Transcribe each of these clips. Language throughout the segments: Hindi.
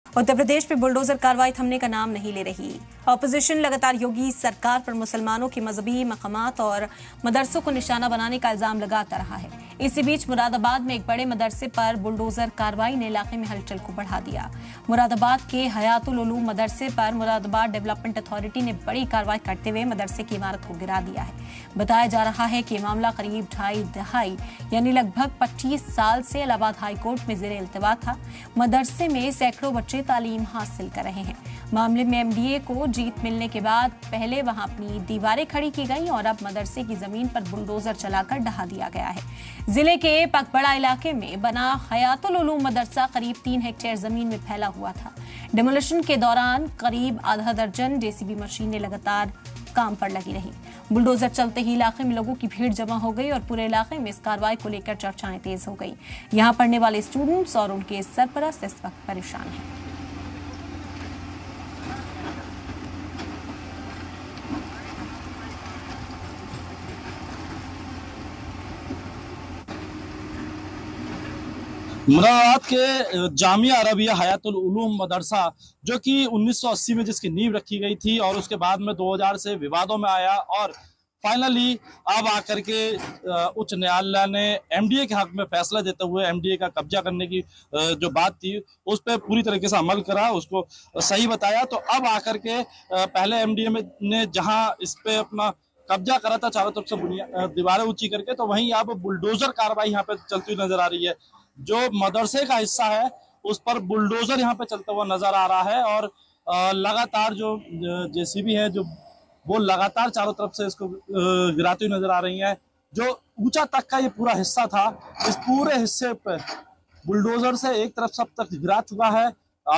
उत्तर प्रदेश में बुलडोजर कार्रवाई थमने का नाम नहीं ले रही। ऑपोजिशन लगातार योगी सरकार पर मुसलमानों के मजहबी मकामात और मदरसों को निशाना बनाने का इल्जाम लगाता रहा है। इसी बीच मुरादाबाद में एक बड़े मदरसे पर बुलडोजर कार्रवाई ने इलाके में हलचल को बढ़ा दिया। मुरादाबाद के हयातुल उलूम मदरसे पर मुरादाबाद डेवलपमेंट अथॉरिटी ने बड़ी कार्रवाई करते हुए मदरसे की इमारत को गिरा दिया है। बताया जा रहा है कि मामला करीब 2.5 दहाई यानी लगभग 25 साल से इलाहाबाद हाईकोर्ट में जेर इल्तवा था। मदरसे में सैकड़ों बच्चे तालीम हासिल कर रहे हैं। मामले में एमडीए को जीत मिलने के बाद पहले वहां अपनी दीवारें खड़ी की गई और अब मदरसे की जमीन पर बुलडोजर चलाकर ढहा दिया गया है। जिले के पकबड़ा इलाके में बना हयातुल उलूम मदरसा करीब 3 हेक्टेयर जमीन में फैला हुआ था। डिमोलिशन के दौरान करीब आधा दर्जन जेसीबी मशीनें लगातार काम पर लगी रही। बुलडोजर चलते ही इलाके में लोगों की भीड़ जमा हो गई और पूरे इलाके में इस कार्रवाई को लेकर चर्चाएं तेज हो गई। यहां पढ़ने वाले स्टूडेंट्स और उनके सरपरस्त इस वक्त परेशान हैं। मुरादाबाद के जामिया अरबिया हयातुल उलूम मदरसा जो कि 1980 में जिसकी नींव रखी गई थी और उसके बाद में 2000 से विवादों में आया और फाइनली अब आकर के उच्च न्यायालय ने एमडीए के हक में फैसला देते हुए एमडीए का कब्जा करने की जो बात थी उस पर पूरी तरीके से अमल करा, उसको सही बताया। तो अब आकर के पहले एमडीए ने जहां इस पे अपना कब्जा करा था चारों तरफ से दीवारें ऊंची करके, तो वहीं अब बुलडोजर कार्रवाई यहाँ पे चलती हुई नजर आ रही है। जो मदरसे का हिस्सा है उस पर बुलडोजर यहाँ पे चलता हुआ नजर आ रहा है और लगातार जो जेसीबी है जो वो लगातार चारों तरफ से इसको गिराती हुई नजर आ रही है। जो ऊंचा तक का ये पूरा हिस्सा था, इस पूरे हिस्से पर बुलडोजर से एक तरफ सब तक गिरा चुका है।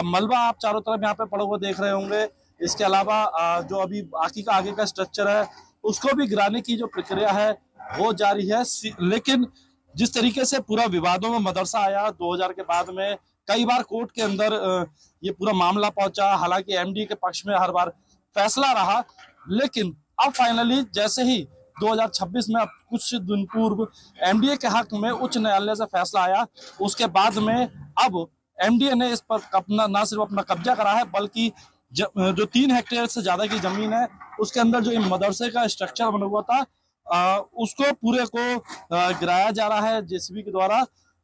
मलबा आप चारों तरफ यहाँ पे पड़ा हुआ देख रहे होंगे। इसके अलावा जो अभी बाकी का आगे का स्ट्रक्चर है उसको भी गिराने की जो प्रक्रिया है वो जारी है। लेकिन जिस तरीके से पूरा विवादों में मदरसा आया 2000 के बाद में कई बार कोर्ट के अंदर ये पूरा मामला पहुंचा, हालांकि एमडी के पक्ष में हर बार फैसला रहा, लेकिन अब फाइनली जैसे ही 2026 में अब कुछ दिन पूर्व एमडीए के हक में उच्च न्यायालय से फैसला आया, उसके बाद में अब एमडीए ने इस पर अपना न सिर्फ अपना कब्जा करा है बल्कि जो 3 हेक्टेयर से ज्यादा की जमीन है उसके अंदर जो मदरसे का स्ट्रक्चर बना हुआ था उसको पूरे को गिराया जा रहा है जेसीबी के द्वारा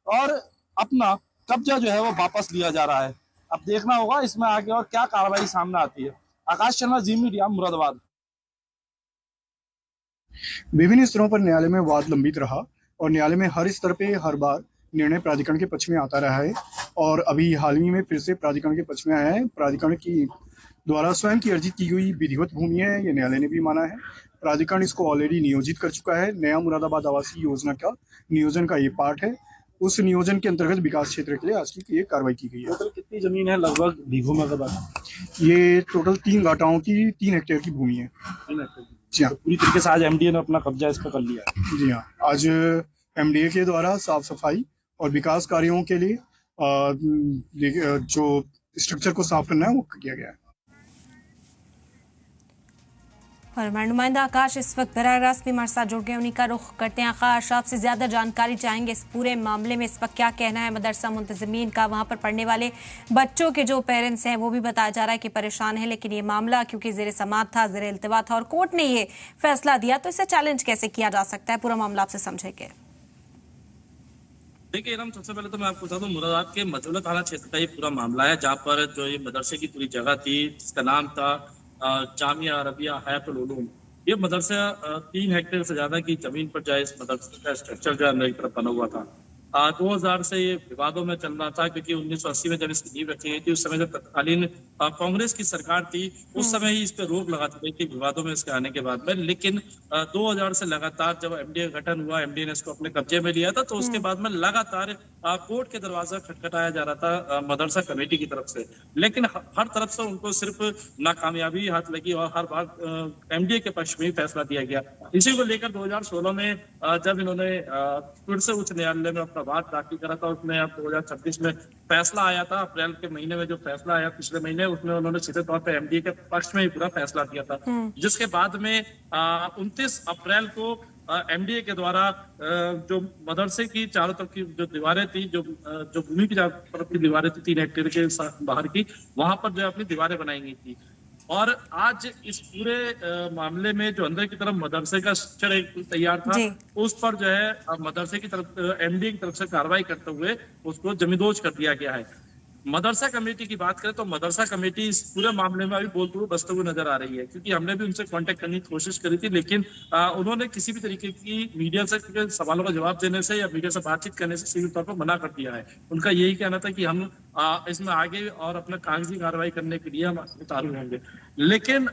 और अपना कब्जा जो है वो वापस लिया जा रहा है। अब देखना होगा इसमें आगे और क्या कार्रवाई सामने आती है। आकाश शर्मा, जी मीडिया, मुरादाबाद। विभिन्न स्तरों पर न्यायालय में वाद लंबित रहा और न्यायालय में हर स्तर पे हर बार निर्णय प्राधिकरण के पक्ष में आता रहा है और अभी हाल ही में फिर से प्राधिकरण के पक्ष में आया है। प्राधिकरण की द्वारा स्वयं की अर्जित की हुई विधिवत भूमि है, ये न्यायालय ने भी माना है। प्राधिकरण इसको ऑलरेडी नियोजित कर चुका है। नया मुरादाबाद आवासीय योजना का नियोजन का ये पार्ट है। उस नियोजन के अंतर्गत विकास क्षेत्र के लिए आज की ये कार्रवाई की गई है। टोटल कितनी जमीन है लगभग बीघों में? ये टोटल 3 गाटाओं की 3 हेक्टेयर की भूमि है। 3 हेक्टेयर जी हाँ, तो पूरी तरीके से आज एमडीए ने अपना कब्जा इस पर कर लिया है। जी हाँ, आज एमडीए के द्वारा साफ सफाई और विकास कार्यों के लिए जो स्ट्रक्चर को साफ करना है वो किया गया है। और हमारे नुमाइंदा आकाश इस वक्त बराह रास्त भी हमारे साथ जुड़ गए, उन्हीं का रुख करते हैं। आकाश, आपसे ज्यादा जानकारी चाहेंगे इस पूरे मामले में, इस वक्त क्या कहना है मदरसा मुंतजिमीन का, वहां पर पढ़ने वाले बच्चों के जो पेरेंट्स हैं वो भी बताया जा रहा है कि परेशान है, लेकिन ये मामला क्योंकि जेर समात था, जेर इल्तवा था और कोर्ट ने ये फैसला दिया, तो इसे चैलेंज कैसे किया जा सकता है? पूरा मामला आपसे समझेंगे। देखिए इरम, सबसे पहले तो मैं आपको बता दूं मुरादाबाद के मजूला थाना क्षेत्र का ये पूरा मामला है, जहाँ पर जो ये मदरसे की पूरी जगह थी जिसका नाम था जामिया अरबिया हयातुल उलूम। ये मदरसा 3 हेक्टेयर से ज्यादा की जमीन पर जो है इस मदरसे का स्ट्रक्चर जो है मेरी तरफ बना हुआ था। 2000 से ये विवादों में चल रहा था क्योंकि 1980 में जब इसकी नींव रखी गई थी उस समय जब तत्कालीन कांग्रेस की सरकार थी उस समय ही इस पर रोक लगा दी गई थी विवादों में इसके आने के बाद में। लेकिन 2000 से लगातार जब एमडीए गठन हुआ, एमडीए ने इसको अपने कब्जे में लिया था, तो उसके बाद में लगातार कोर्ट के दरवाजा खटखटाया जा रहा था मदरसा कमेटी की तरफ से, लेकिन हर तरफ से उनको सिर्फ नाकामयाबी हाथ लगी और हर बार एमडीए के पक्ष में ही फैसला दिया गया। इसी को लेकर 2016 में जब इन्होंने फिर से उच्च न्यायालय में वाद दाखिल करा था, उसमें अब 2026 में फैसला आया था। अप्रैल के महीने में जो फैसला आया पिछले महीने, उसमें उन्होंने सीधे तौर पे एमडीए के पक्ष में ही पूरा फैसला दिया था, जिसके बाद में 29 अप्रैल को एमडीए के द्वारा जो मदरसे की चारों तरफ की जो दीवारें थी, जो भूमि की चारों तरफ की दीवारें थी 3 हेक्टेयर के बाहर की, वहां पर जो अपनी दीवारें बनाई गई थी। और आज इस पूरे मामले में जो अंदर की तरफ मदरसे का स्ट्रक्चर एक तैयार था, उस पर जो है मदरसे की तरफ एमडीए की तरफ से कार्रवाई करते हुए उसको जमींदोज कर दिया गया है। मदरसा कमेटी की बात करें तो मदरसा कमेटी इस पूरे मामले में अभी बोलते हुए बसते हुए नजर आ रही है, क्योंकि हमने भी उनसे कांटेक्ट करने की कोशिश करी थी, लेकिन उन्होंने किसी भी तरीके की मीडिया से सवालों का जवाब देने से या मीडिया से बातचीत करने से सीधे तौर पर मना कर दिया है। उनका यही कहना था कि हम इसमें आगे और अपना कागजी कार्रवाई करने के लिए हम उतारू होंगे। लेकिन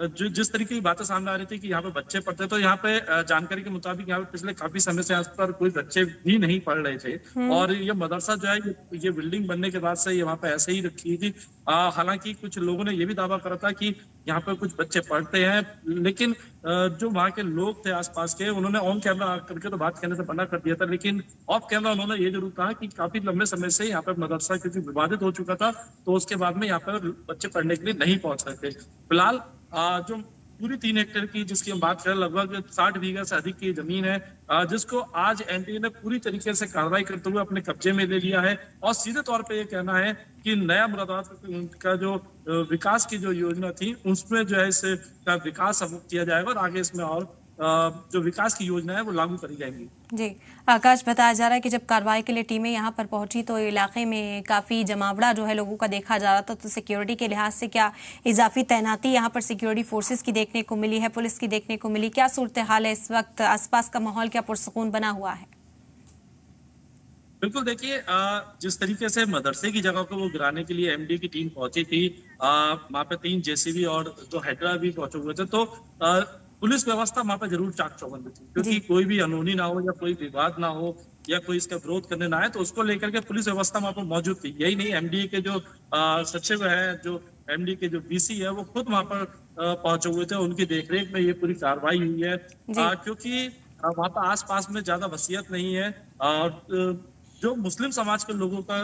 जो जिस तरीके की बातें सामने आ रही थी कि यहाँ पे बच्चे पढ़ते, तो यहाँ पे जानकारी के मुताबिक यहाँ पे पिछले काफी समय से यहाँ पर कोई बच्चे भी नहीं पढ़ रहे थे, और ये मदरसा जो है ये बिल्डिंग बनने के बाद से ये वहाँ पे ऐसे ही रखी थी। हालांकि कुछ लोगों ने ये भी दावा करा था कि यहाँ पे कुछ बच्चे पढ़ते हैं, लेकिन जो वहाँ के लोग थे आसपास के, उन्होंने ऑन कैमरा करके तो बात करने से मना कर दिया था, लेकिन ऑफ कैमरा उन्होंने ये जरूर कहा कि काफी लंबे समय से यहाँ पे मदरसा क्योंकि विवादित हो चुका था, तो उसके बाद में यहाँ पर बच्चे पढ़ने के लिए नहीं पहुंच रहे थे। फिलहाल जो पूरी 3 हेक्टेयर की जिसकी हम बात करें, लगभग 60 बीघा से अधिक की जमीन है, जिसको आज एनडीए ने पूरी तरीके से कार्रवाई करते हुए अपने कब्जे में ले लिया है। और सीधे तौर पे ये कहना है कि नया मुरादाबाद का जो विकास की जो योजना थी, उसमें जो है इसका विकास अब किया जाएगा और आगे इसमें और जो विकास की योजना है वो लागू करी जाएंगी। जी आकाश, बताया जा रहा है कि जब कार्रवाई के लिए टीमें यहाँ पर पहुंची तो इलाके में काफी जमावड़ा जो है लोगों का देखा जा रहा था, तो सिक्योरिटी के लिहाज से क्या इजाफी तैनाती यहाँ पर सिक्योरिटी फोर्सेस की देखने को मिली है, पुलिस की देखने को मिली? क्या सूरत हाल है इस वक्त? आसपास का माहौल क्या पुरसुकून बना हुआ है? बिल्कुल, देखिए जिस तरीके से मदरसे की जगह को वो गिराने के लिए एमडी की टीम पहुंची थी, वहां पे 3 जेसीबी और 2 हेड्रा भी पहुंचे हुए थे, तो पुलिस व्यवस्था वहां पर जरूर चाक चौबंद थी, क्योंकि कोई भी अनहोनी ना हो या कोई विवाद ना हो या कोई इसका विरोध करने ना आए, तो उसको लेकर के पुलिस व्यवस्था वहां पर मौजूद थी। यही नहीं, एमडी के जो सचिव है, जो एमडी के जो बीसी है, वो खुद वहां पर पहुंचे हुए थे, उनकी देखरेख में ये पूरी कार्रवाई हुई है, क्योंकि वहां पर आसपास में ज्यादा वसीयत नहीं है। और जो मुस्लिम समाज के लोगों का